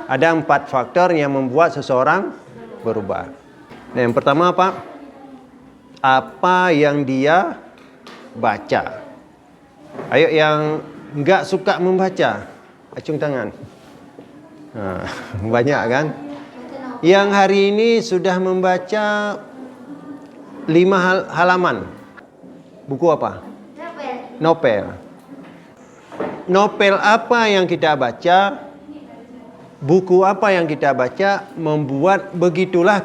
Ada 4 faktor yang membuat seseorang berubah. Nah, yang pertama apa? Apa yang dia baca. Ayo yang enggak suka membaca, acung tangan. Banyak kan? Yang hari ini sudah membaca 5 halaman. Buku apa? Novel. Novel apa yang kita baca, buku apa yang kita baca membuat begitulah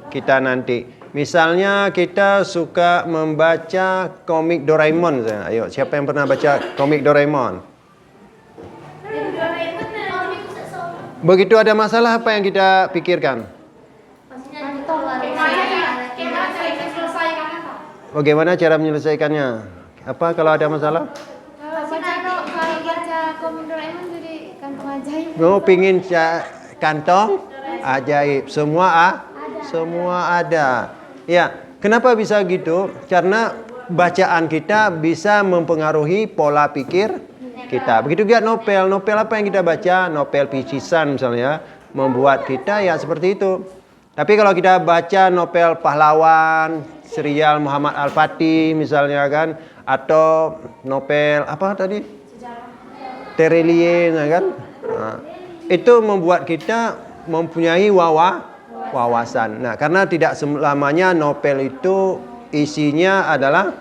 kita nanti. Misalnya kita suka membaca komik Doraemon. Ayo, siapa yang pernah baca komik Doraemon? Begitu ada masalah apa yang kita pikirkan? Bagaimana cara menyelesaikannya? Apa kalau ada masalah? Oh, pingin kantong ajaib. Semua ada. Ya, kenapa bisa gitu? Karena bacaan kita bisa mempengaruhi pola pikir kita. Begitu juga novel. Novel apa yang kita baca? Novel picisan misalnya, membuat kita ya seperti itu. Tapi kalau kita baca novel pahlawan, serial Muhammad Al-Fatih misalnya kan, atau novel apa tadi? Terelie kan? Nah, itu membuat kita mempunyai wawasan. Nah, karena tidak selamanya novel itu isinya adalah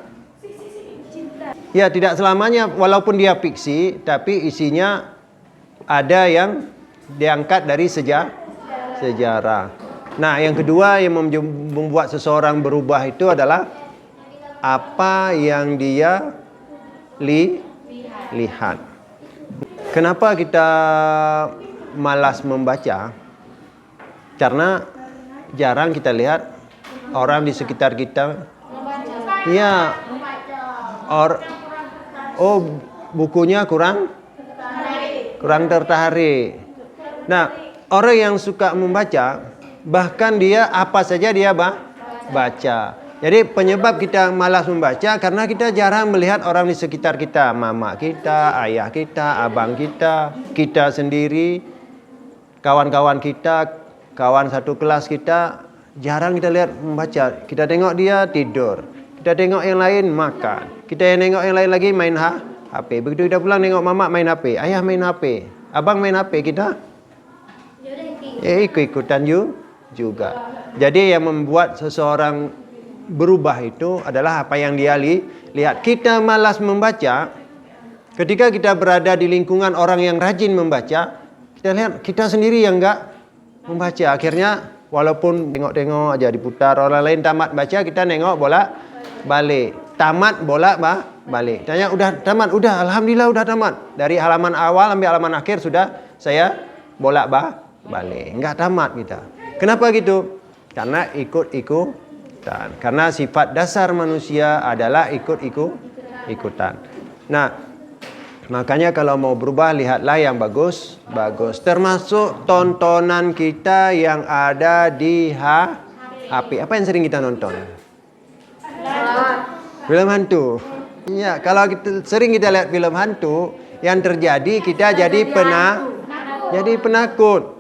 ya tidak selamanya, walaupun dia fiksi, tapi isinya ada yang diangkat dari sejarah. Nah, yang kedua yang membuat seseorang berubah itu adalah apa yang dia lihat. Kenapa kita malas membaca? Karena jarang kita lihat orang di sekitar kita. Ya, bukunya kurang tertarik. Nah, orang yang suka membaca, bahkan dia apa saja dia baca. Jadi penyebab kita malas membaca karena kita jarang melihat orang di sekitar kita, mama kita, ayah kita, abang kita, kita sendiri, kawan-kawan kita, kawan satu kelas kita, jarang kita lihat membaca. Kita tengok dia tidur, kita tengok yang lain makan, kita tengok yang lain lagi main HP. Begitu kita pulang tengok mama main HP, ayah main HP, abang main HP, kita ikut-ikutan juga. Jadi yang membuat seseorang berubah itu adalah apa yang dia lihat. Kita malas membaca ketika kita berada di lingkungan orang yang rajin membaca. Kita lihat kita sendiri yang enggak membaca. Akhirnya walaupun tengok-tengok aja diputar, orang lain tamat baca, kita nengok bolak-balik. Tamat bolak-balik. Tanya udah tamat? Udah, alhamdulillah udah tamat. Dari halaman awal sampai halaman akhir sudah saya bolak-balik. Enggak tamat kita. Kenapa gitu? Karena ikut-ikutan. Karena sifat dasar manusia adalah ikut-ikutan. Nah, makanya kalau mau berubah lihatlah yang bagus. Termasuk tontonan kita yang ada di HP. Apa yang sering kita nonton? Film hantu. Ya, kalau sering kita lihat film hantu, yang terjadi kita jadi penakut.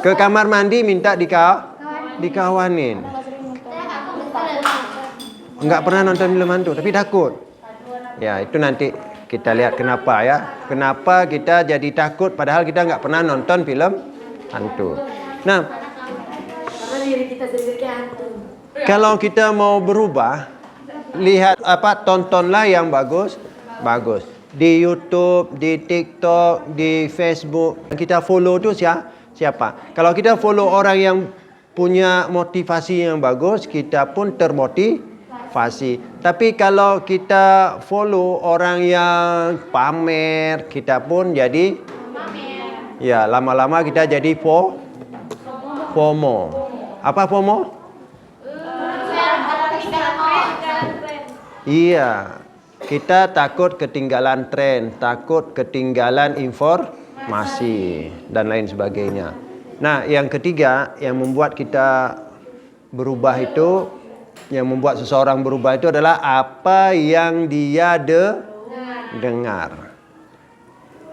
Ke kamar mandi minta dikawanin. Enggak pernah nonton film hantu tapi takut. Ya, itu nanti kita lihat kenapa ya. Kenapa kita jadi takut padahal kita enggak pernah nonton film hantu. Nah, kalau kita mau berubah, lihat tontonlah yang bagus. Di YouTube, di TikTok, di Facebook. Kita follow tuh siapa? Kalau kita follow orang yang punya motivasi yang bagus, kita pun termotivasi. Tapi kalau kita follow orang yang pamer, kita pun jadi ya lama-lama kita jadi FOMO. Apa FOMO? Iya, kita takut ketinggalan tren, takut ketinggalan informasi dan lain sebagainya. Nah, yang ketiga yang membuat kita berubah itu, yang membuat seseorang berubah itu adalah apa yang dia dengar.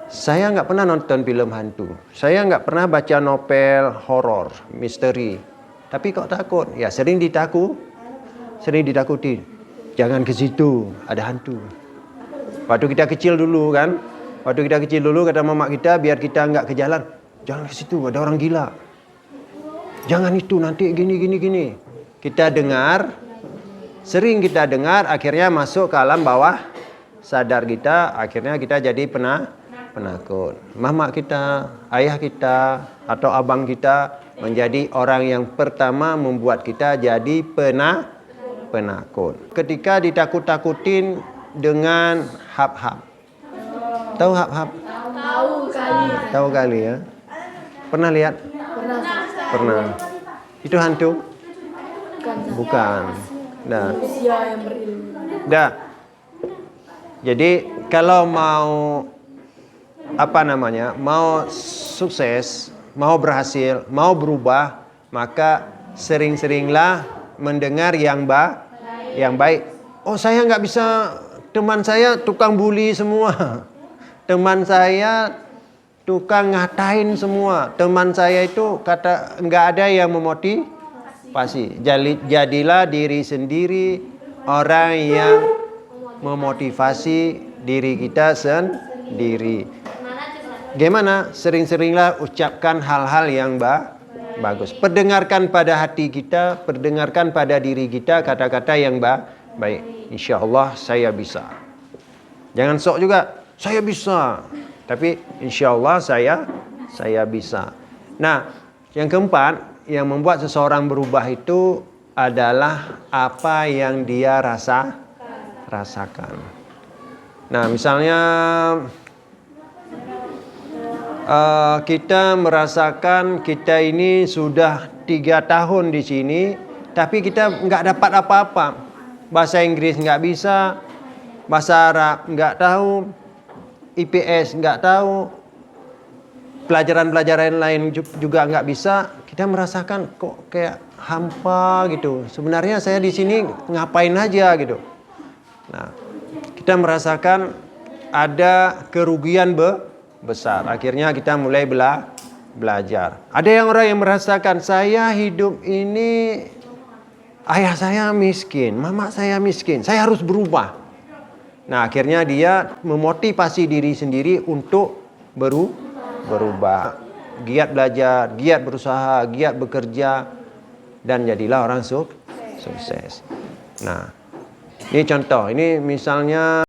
Saya nggak pernah nonton film hantu. Saya nggak pernah baca novel horor, misteri. Tapi kok takut? Ya sering ditakuti. Jangan ke situ, ada hantu. Waktu kita kecil dulu kan, kata mama kita biar kita nggak ke jalan. Jangan ke situ, ada orang gila. Jangan itu, nanti gini. Sering kita dengar, akhirnya masuk ke alam bawah sadar kita, akhirnya kita jadi penakut. Mama kita, ayah kita, atau abang kita menjadi orang yang pertama membuat kita jadi penakut. Ketika ditakut-takutin dengan hap-hap. Tahu hap-hap? Tahu kali ya. Pernah lihat? Pernah. Itu hantu? Bukan. Nah. Jadi kalau mau mau sukses, mau berhasil, mau berubah, maka sering-seringlah mendengar yang baik. Oh, saya nggak bisa, teman saya tukang bully semua. Teman saya tukang ngatain semua. Teman saya itu nggak ada yang memotivasi. Jadilah diri sendiri orang yang memotivasi diri kita sendiri. Gimana? Sering-seringlah ucapkan hal-hal yang bagus. Perdengarkan pada hati kita, perdengarkan pada diri kita kata-kata yang baik. Insya Allah saya bisa. Jangan sok juga, saya bisa. Tapi insya Allah saya bisa. Nah, yang keempat, yang membuat seseorang berubah itu adalah apa yang dia rasakan. Nah, misalnya kita merasakan kita ini sudah 3 tahun di sini, tapi kita nggak dapat apa-apa. Bahasa Inggris nggak bisa, bahasa Arab nggak tahu, IPS nggak tahu, pelajaran-pelajaran lain juga nggak bisa. Kita merasakan kok kayak hampa gitu. Sebenarnya saya di sini ngapain aja gitu. Nah, kita merasakan ada kerugian besar. Akhirnya kita mulai belajar. Ada orang yang merasakan saya hidup ini, ayah saya miskin, mama saya miskin, saya harus berubah. Nah, akhirnya dia memotivasi diri sendiri untuk berubah. Giat belajar, giat berusaha, giat bekerja, dan jadilah orang sukses. Nah, ini contoh. Ini misalnya